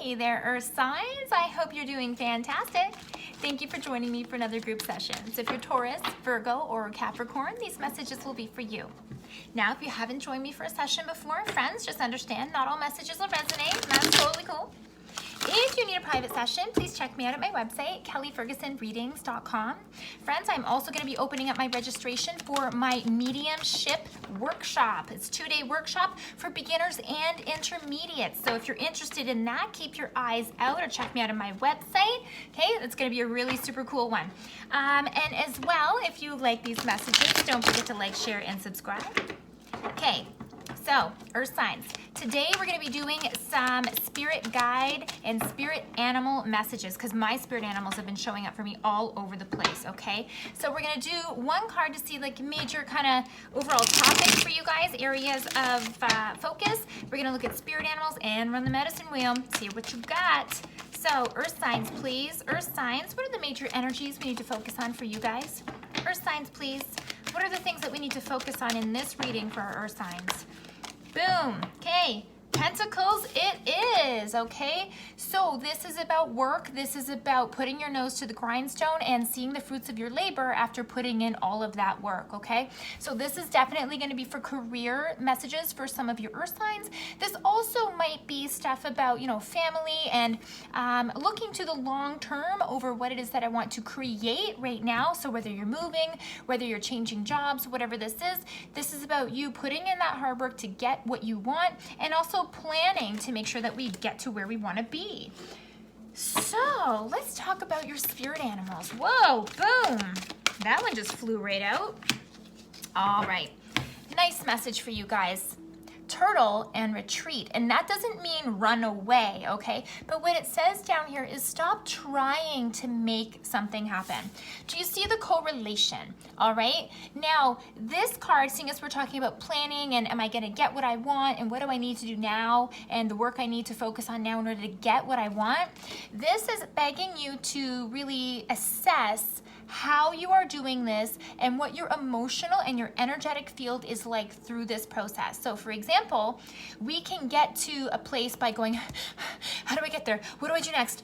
Hey there, Earth signs. I hope you're doing fantastic. Thank you for joining me for another group session. So if you're Taurus, Virgo, or Capricorn, these messages will be for you. Now, if you haven't joined me for a session before, friends, just understand not all messages will resonate, and that's totally cool. If you need a private session, please check me out at my website, kellyfergusonreadings.com. Friends, I'm also going to be opening up my registration for my mediumship workshop. It's a 2-day workshop for beginners and intermediates. So if you're interested in that, keep your eyes out or check me out on my website. Okay, it's going to be a really super cool one. And as well, if you like these messages, don't forget to like, share, and subscribe. Okay. So, Earth signs. Today we're going to be doing some spirit guide and spirit animal messages because my spirit animals have been showing up for me all over the place, okay? So we're going to do one card to see like major kind of overall topics for you guys, areas of focus. We're going to look at spirit animals and run the medicine wheel, see what you got. So, Earth signs, please. Earth signs, what are the major energies we need to focus on for you guys? Earth signs, please. What are the things that we need to focus on in this reading for our Earth signs? Boom. Okay. Pentacles it is, okay? So this is about work. This is about putting your nose to the grindstone and seeing the fruits of your labor after putting in all of that work, okay? So this is definitely going to be for career messages for some of your Earth signs. This also might be stuff about, you know, family and looking to the long term over what it is that I want to create right now. So whether you're moving, whether you're changing jobs, whatever this is about you putting in that hard work to get what you want and also planning to make sure that we get to where we want to be. So let's talk about your spirit animals. Whoa, boom. That one just flew right out. All right. Nice message for you guys. Turtle and retreat. And that doesn't mean run away, okay? But what it says down here is stop trying to make something happen. Do you see the correlation? All right. Now, this card, seeing as we're talking about planning and am I going to get what I want and what do I need to do now and the work I need to focus on now in order to get what I want, this is begging you to really assess how you are doing this and what your emotional and your energetic field is like through this process. So for example, we can get to a place by going, how do I get there? What do I do next?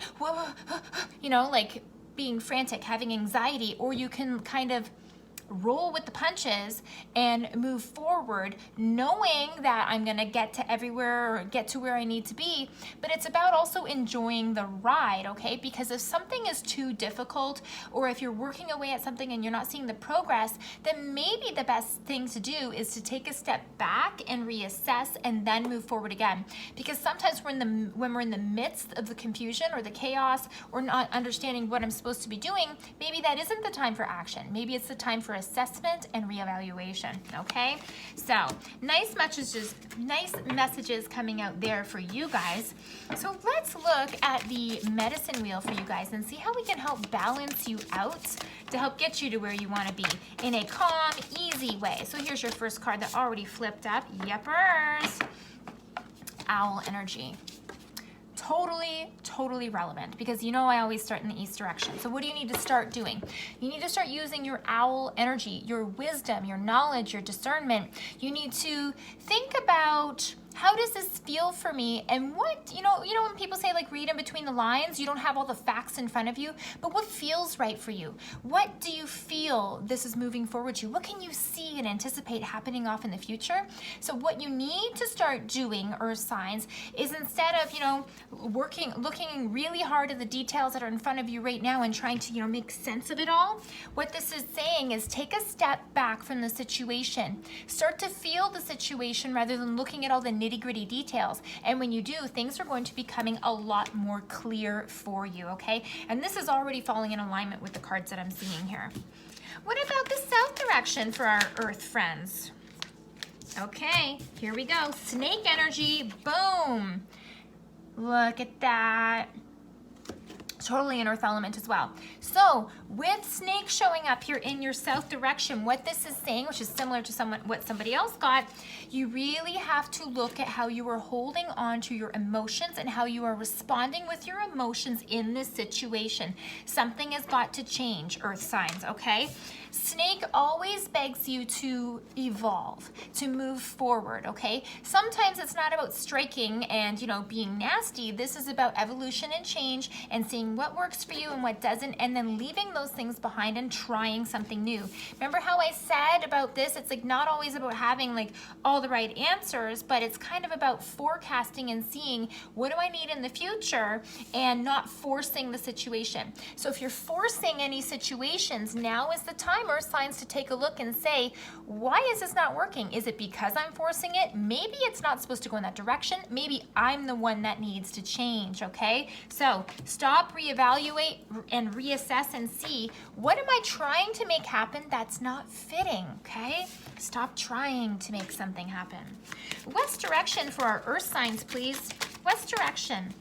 You know, like being frantic, having anxiety, or you can kind of roll with the punches and move forward knowing that I'm gonna get to everywhere or get to where I need to be, but it's about also enjoying the ride, okay? Because if something is too difficult or if you're working away at something and you're not seeing the progress, then maybe the best thing to do is to take a step back and reassess and then move forward again. Because sometimes when we're in the midst of the confusion or the chaos or not understanding what I'm supposed to be doing, maybe that isn't the time for action. Maybe it's the time for assessment and reevaluation, okay? So nice messages coming out there for you guys. So let's look at the medicine wheel for you guys and see how we can help balance you out to help get you to where you want to be in a calm, easy way. So here's your first card that already flipped up. Yepers. Owl energy. Totally relevant because you know I always start in the east direction. So what do you need to start doing? You need to start using your owl energy, your wisdom, your knowledge, your discernment. You need to think about how does this feel for me and what, you know when people say like read in between the lines, you don't have all the facts in front of you, but what feels right for you? What do you feel this is moving forward to? What can you see and anticipate happening off in the future? So what you need to start doing, Earth signs, is instead of, looking really hard at the details that are in front of you right now and trying to, make sense of it all, what this is saying is take a step back from the situation. Start to feel the situation rather than looking at all the nitty-gritty details. And when you do, things are going to be becoming a lot more clear for you, okay? And this is already falling in alignment with the cards that I'm seeing here. What about the south direction for our Earth friends? Okay, here we go. Snake energy, boom. Look at that. Totally an earth element as well. So with snake showing up here in your south direction, what this is saying, which is similar to what somebody else got, you really have to look at how you are holding on to your emotions and how you are responding with your emotions in this situation. Something has got to change, earth signs, okay? Snake always begs you to evolve, to move forward, okay? Sometimes it's not about striking and, you know, being nasty. This is about evolution and change and seeing what works for you and what doesn't, and then leaving those things behind and trying something new. Remember how I said about this? It's like not always about having like all the right answers, but it's kind of about forecasting and seeing what do I need in the future and not forcing the situation. So if you're forcing any situations, now is the time, earth signs, to take a look and say, why is this not working? Is it because I'm forcing it? Maybe it's not supposed to go in that direction. Maybe I'm the one that needs to change, okay? So stop, reevaluate, and reassess and see, what am I trying to make happen that's not fitting, okay? Stop trying to make something happen. West direction for our earth signs, please. West direction.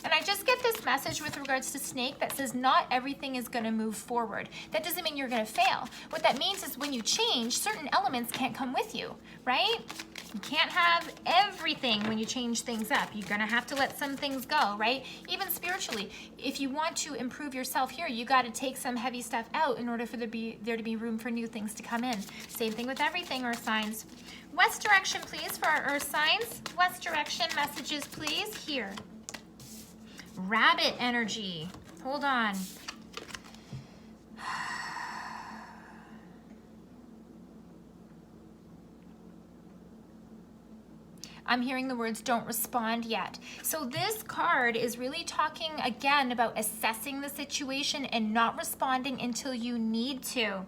And I just get this message with regards to snake that says not everything is going to move forward. That doesn't mean you're going to fail. What that means is when you change, certain elements can't come with you, right? You can't have everything when you change things up. You're going to have to let some things go, right? Even spiritually, if you want to improve yourself here, you got to take some heavy stuff out in order for there to be room for new things to come in. Same thing with everything, earth signs. West direction, please, for our earth signs. West direction messages, please, here. Rabbit energy. Hold on. I'm hearing the words don't respond yet. So this card is really talking again about assessing the situation and not responding until you need to.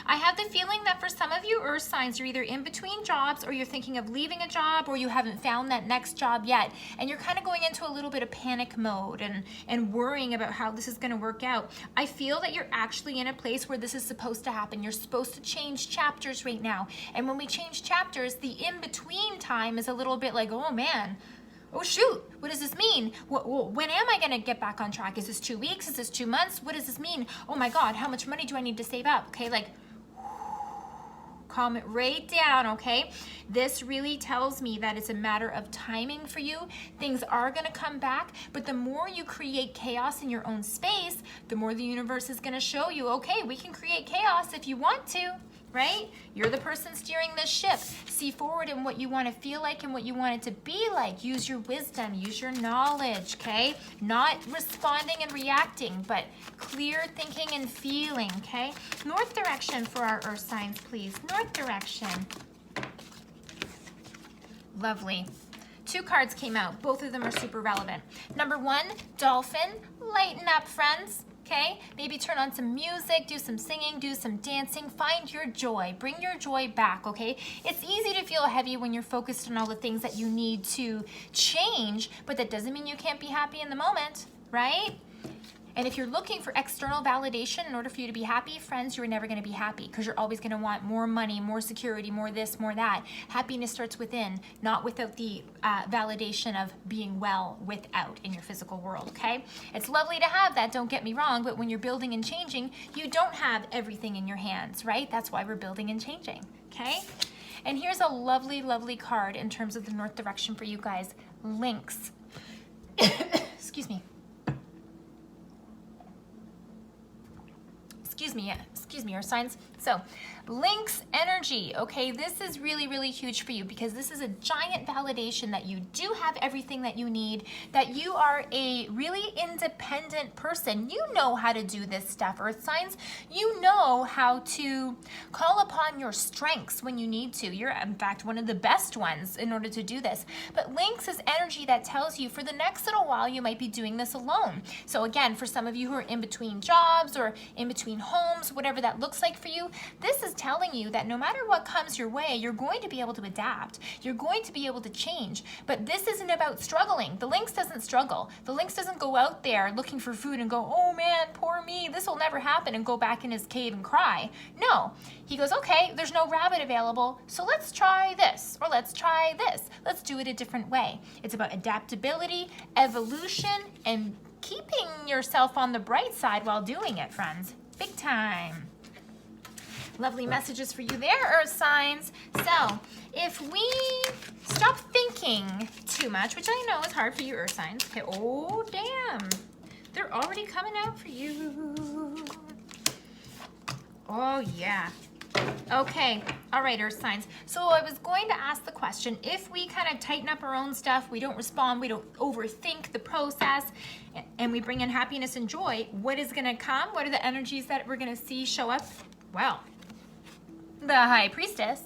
I have the feeling that for some of you earth signs, you're either in between jobs or you're thinking of leaving a job or you haven't found that next job yet. And you're kind of going into a little bit of panic mode and worrying about how this is going to work out. I feel that you're actually in a place where this is supposed to happen. You're supposed to change chapters right now. And when we change chapters, the in-between time is a little bit like, oh man, oh shoot, what does this mean? When am I gonna get back on track? Is this 2 weeks? Is this 2 months? What does this mean? Oh my God, how much money do I need to save up? Okay, like, calm it right down, okay? This really tells me that it's a matter of timing for you. Things are gonna come back, but the more you create chaos in your own space, the more the universe is gonna show you, okay, we can create chaos if you want to. Right? You're the person steering this ship. See forward in what you want to feel like and what you want it to be like. Use your wisdom, use your knowledge, okay? Not responding and reacting, but clear thinking and feeling, okay? North direction for our earth signs, please. North direction. Lovely. 2 cards came out. Both of them are super relevant. Number 1, dolphin. Lighten up, friends. Okay, maybe turn on some music, do some singing, do some dancing, find your joy, bring your joy back, okay? It's easy to feel heavy when you're focused on all the things that you need to change, but that doesn't mean you can't be happy in the moment, right? And if you're looking for external validation in order for you to be happy, friends, you're never going to be happy because you're always going to want more money, more security, more this, more that. Happiness starts within, not without the validation of being well without in your physical world, okay? It's lovely to have that, don't get me wrong, but when you're building and changing, you don't have everything in your hands, right? That's why we're building and changing, okay? And here's a lovely, lovely card in terms of the north direction for you guys. Lynx. Excuse me. Excuse me, earth signs. So, Lynx energy, okay, this is really, really huge for you because this is a giant validation that you do have everything that you need, that you are a really independent person. You know how to do this stuff, earth signs. You know how to call upon your strengths when you need to. You're, in fact, one of the best ones in order to do this. But Lynx is energy that tells you for the next little while you might be doing this alone. So again, for some of you who are in between jobs or in between homes, whatever that looks like for you, this is telling you that no matter what comes your way, you're going to be able to adapt. You're going to be able to change. But this isn't about struggling. The lynx doesn't struggle. The lynx doesn't go out there looking for food and go, oh man, poor me, this will never happen, and go back in his cave and cry. No, he goes, okay, there's no rabbit available, so let's try this, or let's try this. Let's do it a different way. It's about adaptability, evolution, and keeping yourself on the bright side while doing it, friends. Big time. Lovely messages for you there, Earth signs. So if we stop thinking too much, which I know is hard for you, Earth signs. Okay, oh damn, they're already coming out for you. Oh yeah. Okay, all right, Earth signs. So I was going to ask the question, if we kind of tighten up our own stuff, we don't respond, we don't overthink the process, and we bring in happiness and joy, what is gonna come? What are the energies that we're gonna see show up? Well, the High Priestess.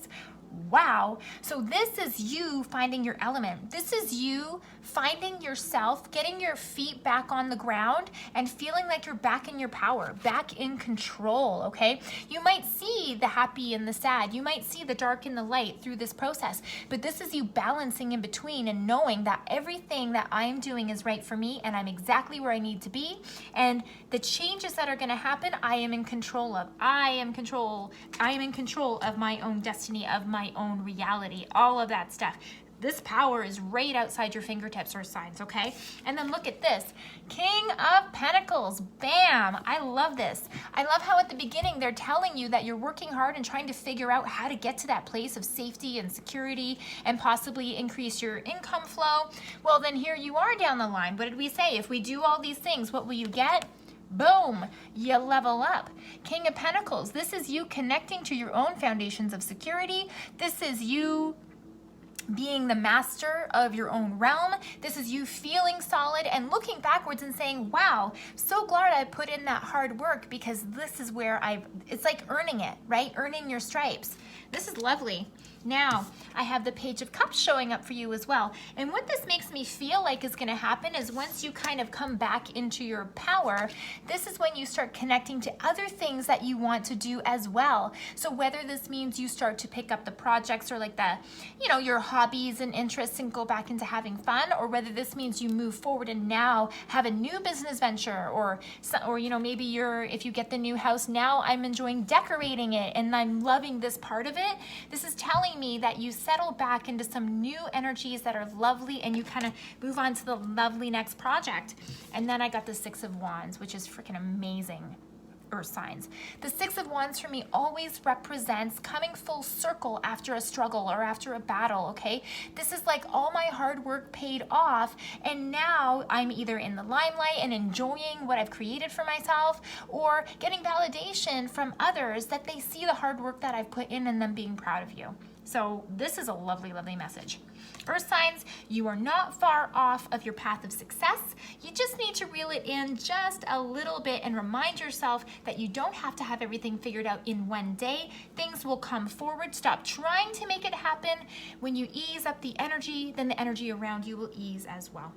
Wow. So this is you finding your element. This is you finding yourself, getting your feet back on the ground and feeling like you're back in your power, back in control, okay? You might see the happy and the sad. You might see the dark and the light through this process, but this is you balancing in between and knowing that everything that I'm doing is right for me and I'm exactly where I need to be. And the changes that are going to happen, I am in control of. I am in control of my own destiny, of my own reality, all of that stuff. This power is right outside your fingertips, or signs, okay? And then look at this. King of Pentacles. Bam! I love this. I love how at the beginning they're telling you that you're working hard and trying to figure out how to get to that place of safety and security and possibly increase your income flow. Well, then here you are down the line. What did we say? If we do all these things, what will you get? Boom, you level up. King of Pentacles, this is you connecting to your own foundations of security. This is you being the master of your own realm. This is you feeling solid and looking backwards and saying, wow, so glad I put in that hard work, because this is where it's like earning it, right? Earning your stripes. This is lovely. Now, I have the Page of Cups showing up for you as well. And what this makes me feel like is going to happen is once you kind of come back into your power, this is when you start connecting to other things that you want to do as well. So whether this means you start to pick up the projects or like the, your hobbies and interests and go back into having fun, or whether this means you move forward and now have a new business venture, or maybe if you get the new house, now I'm enjoying decorating it and I'm loving this part of it. This is telling me that you settle back into some new energies that are lovely and you kind of move on to the lovely next project. And then I got the Six of Wands, which is freaking amazing, Earth signs. The Six of Wands for me always represents coming full circle after a struggle or after a battle, okay? This is like all my hard work paid off, and now I'm either in the limelight and enjoying what I've created for myself, or getting validation from others that they see the hard work that I've put in and them being proud of you. So this is a lovely, lovely message. Earth signs, you are not far off of your path of success. You just need to reel it in just a little bit and remind yourself that you don't have to have everything figured out in one day. Things will come forward. Stop trying to make it happen. When you ease up the energy, then the energy around you will ease as well.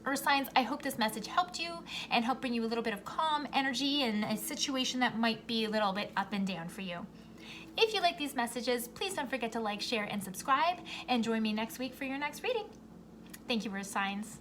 Earth signs, I hope this message helped you and helped bring you a little bit of calm energy in a situation that might be a little bit up and down for you. If you like these messages, please don't forget to like, share, and subscribe, and join me next week for your next reading. Thank you, Earth signs.